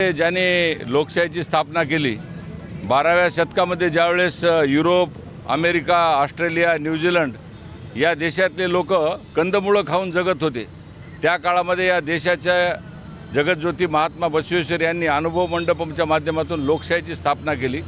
ज्याने लोकशाहीची स्थापना केली 12व्या शतकामध्ये, ज्यावेळेस युरोप, अमेरिका, ऑस्ट्रेलिया, न्यूझीलंड या देशातले लोक कंदमुळं खाऊन जगत होते, त्या काळामध्ये या देशाच्या जगज्योती महात्मा बसवेश्वर यांनी अनुभव मंडपमच्या माध्यमातून लोकशाहीची स्थापना केली।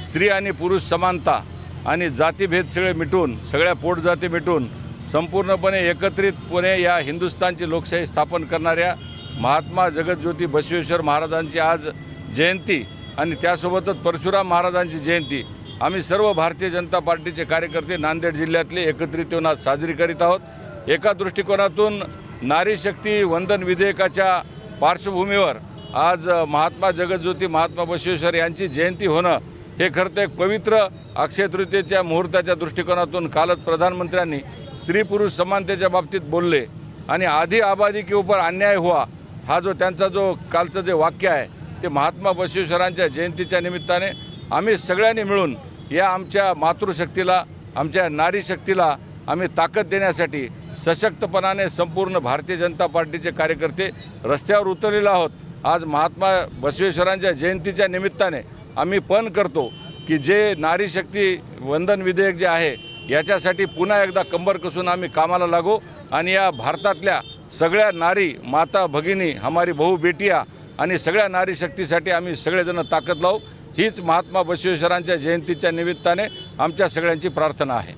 स्त्री आणि पुरुष समानता आणि जातीभेद सगळे मिटून, सगळ्या पोटजाती मिटून संपूर्णपणे एकत्रितपणे या हिंदुस्थानची लोकशाही स्थापन करणाऱ्या महात्मा जगज्योती बसवेश्वर महाराजांची आज जयंती आणि त्यासोबतच परशुराम महाराजांची जयंती आम्ही सर्व भारतीय जनता पार्टीचे कार्यकर्ते नांदेड जिल्ह्यातले एकत्रित येऊन आज साजरी करीत आहोत। एका दृष्टिकोनातून नारी शक्ती वंदन विधेयकाच्या पार्श्वभूमीवर आज महात्मा जगज्योती महात्मा बसवेश्वर यांची जयंती होणं हे खरं तर एक पवित्र अक्षय तृतीयेच्या मुहूर्ताच्या दृष्टिकोनातून कालच प्रधानमंत्र्यांनी स्त्री पुरुष समानतेच्या बाबतीत बोलले आणि आधी आबादी के ऊपर अन्याय हुआ हा जो त्यांचा जो कालचं जे वाक्य आहे ते महात्मा बसवेश्वरांच्या जयंतीच्या निमित्ताने आम्ही सगळ्यांनी मिळून या आमच्या मातृशक्तीला, आमच्या नारी शक्तीला आम्ही ताकद देण्यासाठी सशक्तपणाने संपूर्ण भारतीय जनता पार्टीचे कार्यकर्ते रस्त्यावर उतरलेले आहोत। आज महात्मा बसवेश्वरांच्या जयंतीच्या निमित्ताने आम्ही पण करतो की जे नारी शक्ती वंदन विधेयक जे आहे याच्यासाठी पुन्हा एकदा कंबर कसून आम्ही कामाला लागू आणि या भारतातल्या सगळ्या नारी, माता, भगिनी, हमारी बहू बेटिया आणि सगळ्या नारी शक्तीसाठी आम्ही सगळेजण ताकद लावू, हीच महात्मा बसवेश्वरांच्या जयंतीच्या निमित्ताने आमच्या सगळ्यांची प्रार्थना आहे।